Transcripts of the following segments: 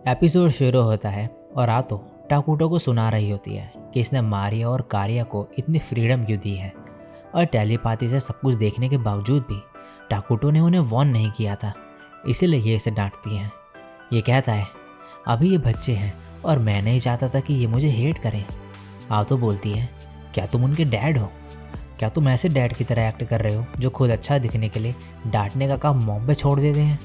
Episode शुरू होता है और आतो टाकुटो को सुना रही होती है कि इसने मारिया और कारिया को इतनी फ्रीडम क्यों दी है और टेलीपाथी से सब कुछ देखने के बावजूद भी टाकुटो ने उन्हें वॉर्न नहीं किया था, इसीलिए ये इसे डांटती हैं। ये कहता है अभी ये बच्चे हैं और मैं नहीं चाहता था कि ये मुझे हेट करें। आतो बोलती है क्या तुम उनके डैड हो? क्या तुम ऐसे डैड की तरह एक्ट कर रहे हो जो खुद अच्छा दिखने के लिए डांटने का काम मॉम पे छोड़ देते हैं?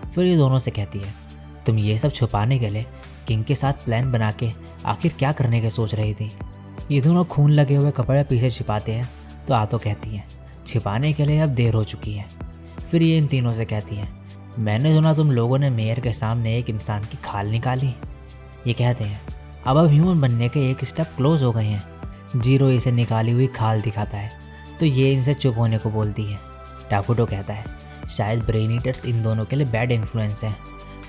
फिर ये दोनों से कहती है तुम ये सब छुपाने के लिए किंग के साथ प्लान बना के आखिर क्या करने के सोच रही थी? ये दोनों खून लगे हुए कपड़े पीछे छिपाते हैं तो आतो कहती है छिपाने के लिए अब देर हो चुकी है। फिर ये इन तीनों से कहती है मैंने सुना तुम लोगों ने मेयर के सामने एक इंसान की खाल निकाली। ये कहते हैं अब ह्यूमन बनने के एक स्टेप क्लोज हो गए हैं। जीरो इसे निकाली हुई खाल दिखाता है तो ये इनसे चुप होने को बोलती है। टाकुटो कहता है शायद ब्रेन ईटर्स इन दोनों के लिए बैड इन्फ्लुएंस है।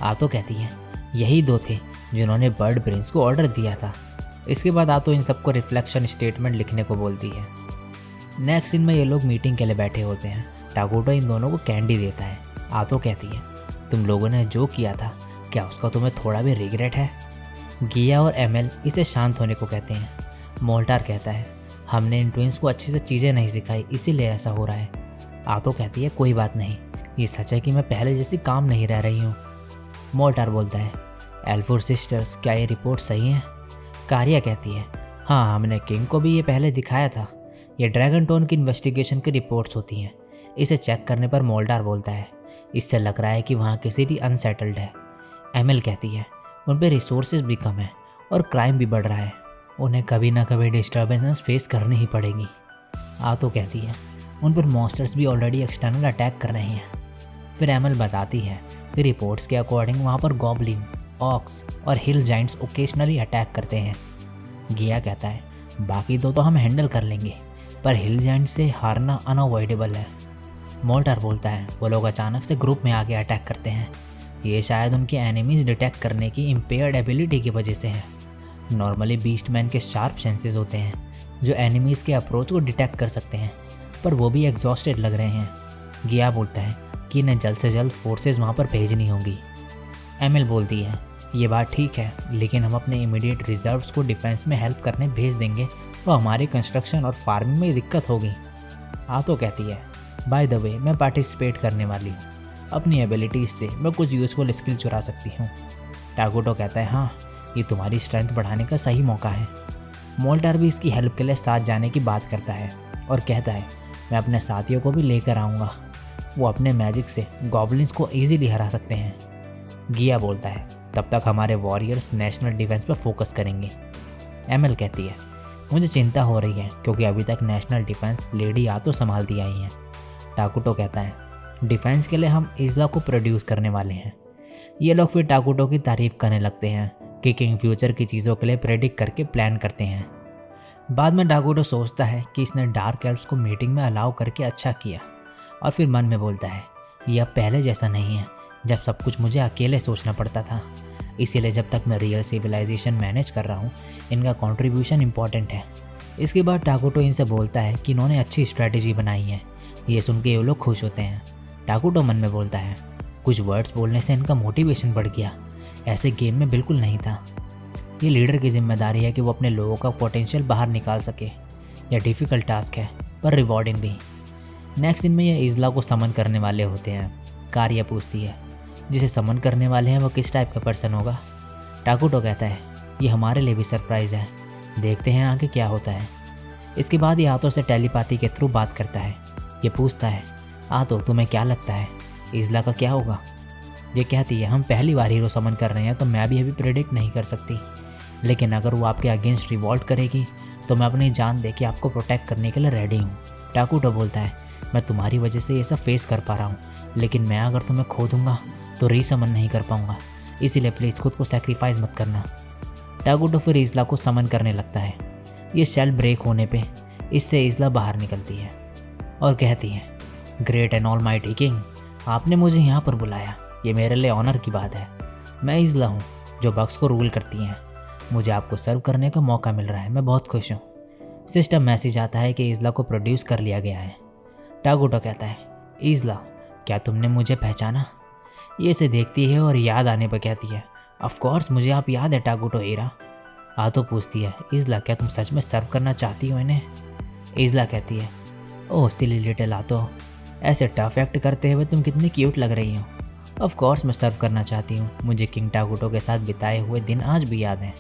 आतो कहती है यही दो थे जिन्होंने बर्ड ब्रेन्स को ऑर्डर दिया था। इसके बाद आतो इन सबको रिफ्लेक्शन स्टेटमेंट लिखने को बोलती है। नेक्स्ट सीन में ये लोग मीटिंग के लिए बैठे होते हैं। टाकुटो इन दोनों को कैंडी देता है। आतो कहती है तुम लोगों ने जो किया था क्या उसका तुम्हें थोड़ा भी रिग्रेट है? गिया और एमएल इसे शांत होने को कहते हैं। मोल्टार कहता है हमने इन ट्विंस को अच्छे से चीज़ें नहीं सिखाई इसीलिए ऐसा हो रहा है। आतो कहती है कोई बात नहीं, ये सच है कि मैं पहले जैसी काम नहीं रह रही हूँ। मोल्टार बोलता है एल्फोर सिस्टर्स क्या ये रिपोर्ट सही है? कारिया कहती है हाँ हमने किंग को भी ये पहले दिखाया था। ये ड्रैगन टोन की इन्वेस्टिगेशन की रिपोर्ट्स होती हैं। इसे चेक करने पर मोल्टार बोलता है इससे लग रहा है कि वहाँ की सिटी अनसेटल्ड है। एमएल कहती है उन पर रिसोर्सेज भी कम है और क्राइम भी बढ़ रहा है, उन्हें कभी ना कभी डिस्टर्बेंसेस फेस करनी ही पड़ेगी। आतो कहती है उन पर मॉन्स्टर्स भी ऑलरेडी एक्सटर्नल अटैक कर रहे हैं। फिर एमएल बताती है कि रिपोर्ट्स के अकॉर्डिंग वहाँ पर गॉबलिन, ऑक्स और हिल जाइंट्स ओकेजनली अटैक करते हैं। गिया कहता है बाकी दो तो हम हैंडल कर लेंगे पर हिल जाइंट से हारना अनअवॉइडेबल है। मोल्टार बोलता है वो लोग अचानक से ग्रुप में आके अटैक करते हैं, ये शायद उनके एनिमीज डिटेक्ट करने की इम्पेयर्ड एबिलिटी की वजह से है। नॉर्मली बीस्टमैन के शार्प सेंसेस होते हैं जो एनिमीज़ के अप्रोच को डिटेक्ट कर सकते हैं, पर वो भी एग्जॉस्टेड लग रहे हैं। गिया बोलता है कि इन्हें जल्द से जल्द फोर्सेस वहाँ पर भेजनी होंगी। एमएल बोलती है ये बात ठीक है लेकिन हम अपने इमीडिएट रिजर्व्स को डिफेंस में हेल्प करने भेज देंगे तो हमारी कंस्ट्रक्शन और फार्मिंग में दिक्कत होगी। आतो कहती है बाय द वे मैं पार्टिसिपेट करने वाली हूँ, अपनी एबिलिटीज़ से मैं कुछ यूज़फुल स्किल चुरा सकती हूँ। टाकुटो कहता है हाँ ये तुम्हारी स्ट्रेंथ बढ़ाने का सही मौका है। मोल्टार भी इसकी हेल्प के लिए साथ जाने की बात करता है और कहता है मैं अपने साथियों को भी लेकर आऊँगा, वो अपने मैजिक से गॉबलिन्स को ईजीली हरा सकते हैं। गिया बोलता है तब तक हमारे वॉरियर्स नेशनल डिफेंस पर फोकस करेंगे। एमएल कहती है मुझे चिंता हो रही है क्योंकि अभी तक नेशनल डिफेंस लेडी आतो संभालती आई हैं। टाकुटो कहता है डिफेंस के लिए हम इज़ला को प्रोड्यूस करने वाले हैं। ये लोग फिर टाकुटो की तारीफ करने लगते हैं कि किंग फ्यूचर की चीज़ों के लिए प्रेडिक्ट करके प्लान करते हैं। बाद में टाकुटो सोचता है कि इसने डार्क एल्व्स को मीटिंग में अलाउ करके अच्छा किया और फिर मन में बोलता है ये अब पहले जैसा नहीं है जब सब कुछ मुझे अकेले सोचना पड़ता था, इसीलिए जब तक मैं रियल सिविलाइजेशन मैनेज कर रहा हूँ इनका कंट्रीब्यूशन इंपॉर्टेंट है। इसके बाद टाकुटो इनसे बोलता है कि इन्होंने अच्छी स्ट्रैटेजी बनाई है। ये सुन के ये लोग खुश होते हैं। टाकुटो मन में बोलता है कुछ वर्ड्स बोलने से इनका मोटिवेशन बढ़ गया, ऐसे गेम में बिल्कुल नहीं था। ये लीडर की जिम्मेदारी है कि वो अपने लोगों का पोटेंशियल बाहर निकाल सके। यह डिफ़िकल्ट टास्क है पर रिवॉर्डिंग भी। नेक्स्ट सीन में ये इज़ला को समन करने वाले होते हैं। कारिया पूछती है जिसे समन करने वाले हैं वो किस टाइप का पर्सन होगा? टाकुटो कहता है ये हमारे लिए भी सरप्राइज़ है, देखते हैं आगे क्या होता है। इसके बाद ये आतो से टेलीपाथी के थ्रू बात करता है। ये पूछता है आतो तुम्हें क्या लगता है इज़ला का क्या होगा? ये कहती है हम पहली बार हीरो समन कर रहे हैं तो मैं भी अभी प्रेडिक्ट नहीं कर सकती, लेकिन अगर वो आपके अगेंस्ट रिवॉल्ट करेगी तो मैं अपनी जान दे के आपको प्रोटेक्ट करने के लिए रेडी हूँ। टाकुटो बोलता है मैं तुम्हारी वजह से ये सब फेस कर पा रहा हूँ, लेकिन मैं अगर तुम्हें खो दूंगा तो रीसमन नहीं कर पाऊंगा, इसीलिए प्लीज़ खुद को सेक्रीफाइस मत करना। टाकुटो फिर इज़ला को समन करने लगता है। ये शेल ब्रेक होने पे इससे इज़ला बाहर निकलती है और कहती है ग्रेट एंड ऑलमाइटी किंग, आपने मुझे यहाँ पर बुलाया, ये मेरे लिए ऑनर की बात है। मैं इज़ला हूँ जो बग्स को रूल करती हैं, मुझे आपको सर्व करने का मौका मिल रहा है, मैं बहुत खुश हूँ। सिस्टम मैसेज आता है कि इज़ला को प्रोड्यूस कर लिया गया है। टाकुटो कहता है इज़ला क्या तुमने मुझे पहचाना? ये इसे देखती है और याद आने पर कहती है ऑफ कोर्स मुझे आप याद है टाकुटो हीरा। आतो पूछती है, इज़ला क्या तुम सच में सर्व करना चाहती हो इन्हें? इज़ला कहती है, ओह सिली लिटिल आतो, ऐसे टफ एक्ट करते हुए तुम कितनी क्यूट लग रही हो। ऑफ कोर्स मैं सर्व करना चाहती हूँ। मुझे किंग टाकुटो के साथ बिताए हुए दिन आज भी याद हैं।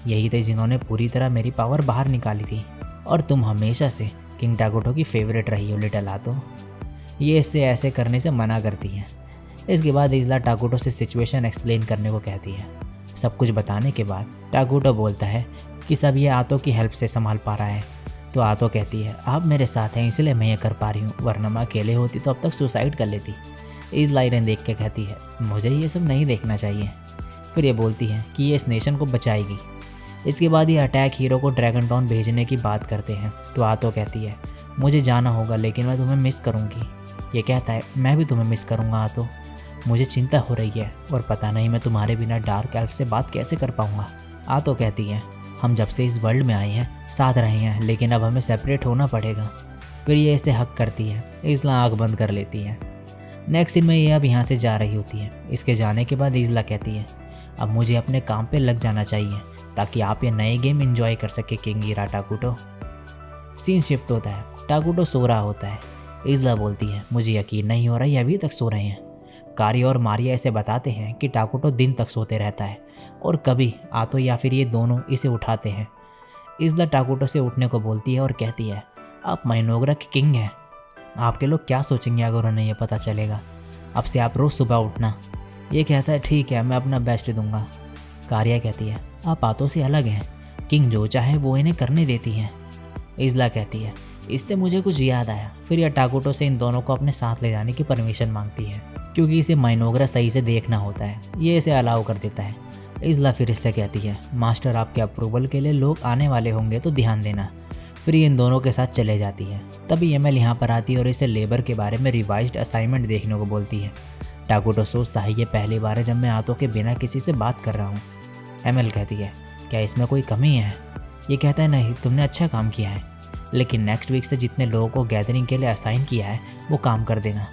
यही थे जिन्होंने पूरी तरह मेरी पावर बाहर निकाली थी, और तुम हमेशा से किंग टाकुटो की फेवरेट रही हो लिटिल आतो। ये इससे ऐसे करने से मना करती है। इसके बाद इज़ला टाकुटो से सिचुएशन एक्सप्लेन करने को कहती है। सब कुछ बताने के बाद टाकुटो बोलता है कि सब ये आतो की हेल्प से संभाल पा रहा है। तो आतो कहती है, आप मेरे साथ हैं इसलिए मैं ये कर पा रही हूँ, वरना मैं अकेले होती तो अब तक सुसाइड कर लेती। इज़ला इन्हें देख के कहती है, मुझे ये सब नहीं देखना चाहिए। फिर ये बोलती है कि ये इस नेशन को बचाएगी। इसके बाद ये अटैक हीरो को ड्रैगन टाउन भेजने की बात करते हैं। तो आतो कहती है, मुझे जाना होगा लेकिन मैं तुम्हें मिस करूँगी। ये कहता है, मैं भी तुम्हें मिस करूँगा आतो, मुझे चिंता हो रही है और पता नहीं मैं तुम्हारे बिना डार्क एल्फ से बात कैसे कर पाऊँगा। आतो कहती है, हम जब से इस वर्ल्ड में आए हैं साथ रहे हैं, लेकिन अब हमें सेपरेट होना पड़ेगा। फिर ये इसे हक करती है। इज़ला आँख बंद कर लेती है। नेक्स्ट सीन में ये अब यहाँ से जा रही होती है। इसके जाने के बाद इज़ला कहती है, अब मुझे अपने काम पे लग जाना चाहिए ताकि आप ये नए गेम एंजॉय कर सके किंग हीरा टाकुटो। सीन शिफ्ट होता है। टाकुटो सो रहा होता है। इज़ला बोलती है, मुझे यकीन नहीं हो रहा ये अभी तक सो रहे हैं। कारिया और मारिया इसे बताते हैं कि टाकुटो दिन तक सोते रहता है और कभी आतो या फिर ये दोनों इसे उठाते हैं। इज़ला टाकुटो से उठने को बोलती है और कहती है, आप माइनोग्रा के किंग हैं, आपके लोग क्या सोचेंगे अगर उन्हें यह पता चलेगा। अब से आप रोज़ सुबह उठना। ये कहता है, ठीक है मैं अपना बेस्ट दूंगा। कारिया कहती है, आप आतो से अलग हैं, किंग जो चाहे वो इन्हें करने देती हैं। इज़ला कहती है, इससे मुझे कुछ याद आया। फिर यह टाकुटो से इन दोनों को अपने साथ ले जाने की परमिशन मांगती है क्योंकि इसे माइनोग्रा सही से देखना होता है। ये इसे अलाउ कर देता है। इज़ला फिर इससे कहती है, मास्टर आपके अप्रूवल के लिए लोग आने वाले होंगे तो ध्यान देना। फिर ये इन दोनों के साथ चले जाती है। तभी एमएल यहाँ पर आती है और इसे लेबर के बारे में रिवाइज्ड असाइनमेंट देखने को बोलती है। टाकुटो सोचता है, ये पहली बार है जब मैं आतो के बिना किसी से बात कर रहा हूँ। एमएल कहती है, क्या इसमें कोई कमी है? ये कहता है, नहीं तुमने अच्छा काम किया है, लेकिन नेक्स्ट वीक से जितने लोगों को गैदरिंग के लिए असाइन किया है वो काम कर देना।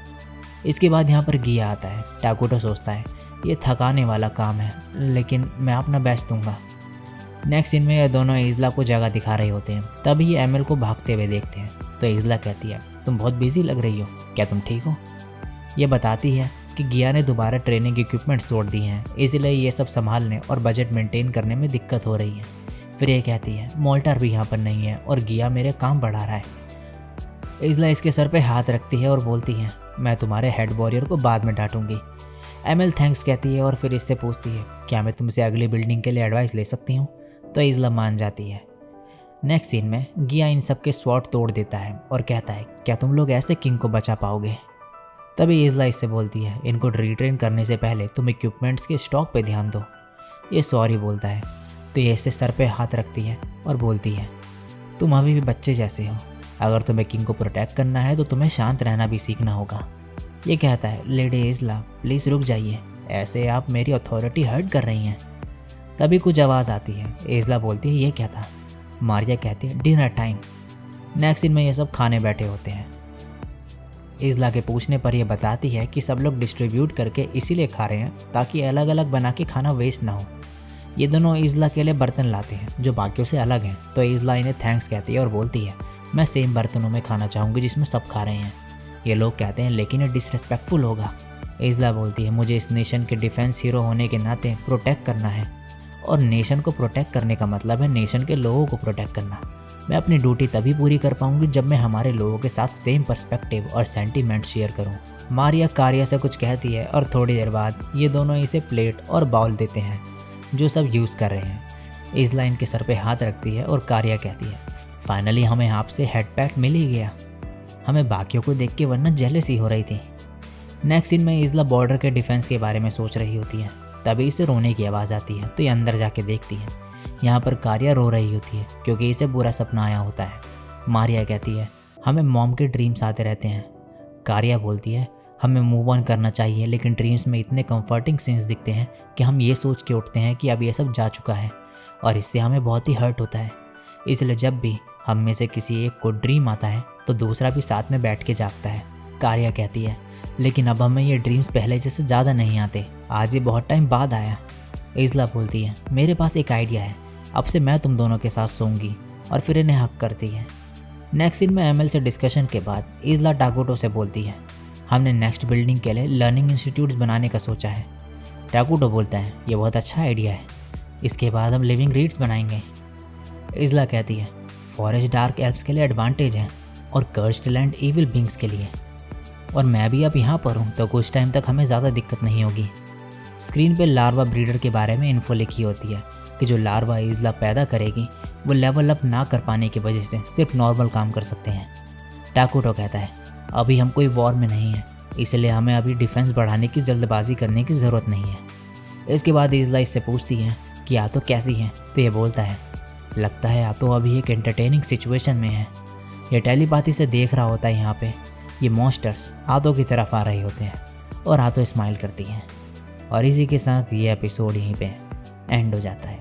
इसके बाद यहाँ पर गिया आता है। टाकुटो सोचता है, ये थकाने वाला काम है लेकिन मैं अपना बेस्ट दूंगा। नेक्स्ट सीन में ये दोनों इज़ला को जगह दिखा रहे होते हैं। तभी ये एमएल को भागते हुए देखते हैं। तो इज़ला कहती है, तुम बहुत बिजी लग रही हो, क्या तुम ठीक हो? ये बताती है कि गिया ने दोबारा ट्रेनिंग इक्विपमेंट्स तोड़ दिए हैं, इसीलिए ये सब संभालने और बजट मेंटेन करने में दिक्कत हो रही है। फिर ये कहती है, मोल्टार भी यहाँ पर नहीं है और गिया मेरे काम बढ़ा रहा है। इज़ला इसके सर पे हाथ रखती है और बोलती है, मैं तुम्हारे हेड वॉरियर को बाद में डांटूंगी। एमएल थैंक्स कहती है और फिर इससे पूछती है, क्या मैं तुमसे अगली बिल्डिंग के लिए एडवाइस ले सकती हूँ? तो इज़ला मान जाती है। नेक्स्ट सीन में गिया इन सब के स्वॉर्ड तोड़ देता है और कहता है, क्या तुम लोग ऐसे किंग को बचा पाओगे? तभी इज़ला इससे बोलती है, इनको रिट्रेन करने से पहले तुम इक्विपमेंट्स के स्टॉक पे ध्यान दो। ये सॉरी बोलता है। तो ये इससे सर पे हाथ रखती है और बोलती है, तुम अभी भी बच्चे जैसे हो, अगर तुम्हें किंग को प्रोटेक्ट करना है तो तुम्हें शांत रहना भी सीखना होगा। ये कहता है, लेडी इज़ला प्लीज़ रुक जाइए, ऐसे आप मेरी अथॉरिटी हर्ट कर रही हैं। तभी कुछ आवाज़ आती है। इज़ला बोलती है, ये क्या था? मारिया कहती है, डिनर टाइम। नेक्स्ट दिन में ये सब खाने बैठे होते हैं। इज़ला के पूछने पर यह बताती है कि सब लोग डिस्ट्रीब्यूट करके इसीलिए खा रहे हैं ताकि अलग अलग बना के खाना वेस्ट ना हो। ये दोनों इज़ला के लिए बर्तन लाते हैं जो बाकियों से अलग हैं। तो इज़ला इन्हें थैंक्स कहती है और बोलती है, मैं सेम बर्तनों में खाना चाहूँगी जिसमें सब खा रहे हैं। ये लोग कहते हैं, लेकिन ये डिसरिस्पेक्टफुल होगा। इज़ला बोलती है, मुझे इस नेशन के डिफेंस हीरो होने के नाते प्रोटेक्ट करना है, और नेशन को प्रोटेक्ट करने का मतलब है नेशन के लोगों को प्रोटेक्ट करना। मैं अपनी ड्यूटी तभी पूरी कर पाऊंगी जब मैं हमारे लोगों के साथ सेम पर्सपेक्टिव और सेंटीमेंट शेयर करूं। मारिया कारिया से कुछ कहती है और थोड़ी देर बाद ये दोनों इसे प्लेट और बाउल देते हैं जो सब यूज़ कर रहे हैं। इज़ला इनके सर पे हाथ रखती है और कारिया कहती है, फाइनली हमें आपसे हेड पैट मिल ही गया, हमें बाकियों को देख के वरना जेलसी हो रही थी। नेक्स्ट सीन में इज़ला बॉर्डर के डिफेंस के बारे में सोच रही होती है। तभी इसे रोने की आवाज़ आती है। तो ये अंदर जाके देखती है। यहाँ पर कारिया रो रही होती है क्योंकि इसे बुरा सपना आया होता है। मारिया कहती है, हमें मॉम के ड्रीम्स आते रहते हैं। कारिया बोलती है, हमें मूव ऑन करना चाहिए, लेकिन ड्रीम्स में इतने कंफर्टिंग सीन्स दिखते हैं कि हम ये सोच के उठते हैं कि अब ये सब जा चुका है और इससे हमें बहुत ही हर्ट होता है। इसलिए जब भी हम में से किसी एक को ड्रीम आता है तो दूसरा भी साथ में बैठ के जागता है। कारिया कहती है, लेकिन अब हमें ये ड्रीम्स पहले जैसे ज़्यादा नहीं आते, आज ये बहुत टाइम बाद आया। इज़ला बोलती है, मेरे पास एक आइडिया है, अब से मैं तुम दोनों के साथ सोऊंगी, और फिर इन्हें हक करती है। नेक्स्ट सीन में एमएल से डिस्कशन के बाद इज़ला टाकुटो से बोलती है, हमने नेक्स्ट बिल्डिंग के लिए लर्निंग इंस्टीट्यूट्स बनाने का सोचा है। टाकुटो बोलता है, ये बहुत अच्छा आइडिया है, इसके बाद हम लिविंग रीड्स बनाएंगे। इज़ला कहती है, फॉरेस्ट डार्क एल्फ्स के लिए एडवांटेज है और कर्स्ड लैंड इविल बींग्स के लिए, और मैं भी अब यहाँ पर हूँ तो कुछ टाइम तक हमें ज़्यादा दिक्कत नहीं होगी। स्क्रीन पे लार्वा ब्रीडर के बारे में इन्फो लिखी होती है कि जो लार्वा इज़ला पैदा करेगी वो लेवल अप ना कर पाने की वजह से सिर्फ नॉर्मल काम कर सकते हैं। टाकुटो कहता है, अभी हम कोई वॉर में नहीं है, इसलिए हमें अभी डिफेंस बढ़ाने की जल्दबाजी करने की ज़रूरत नहीं है। इसके बाद इज़ला इससे पूछती है कि आप तो कैसी हैं, तो ये बोलता है, लगता है आप तो अभी एक एंटरटेनिंग सिचुएशन में है। ये टेलीपैथी से देख रहा होता है यहाँ पे ये मॉन्स्टर्स आतो की तरफ आ रहे होते हैं और आतो स्माइल करती हैं। और इसी के साथ ये एपिसोड यहीं पे एंड हो जाता है।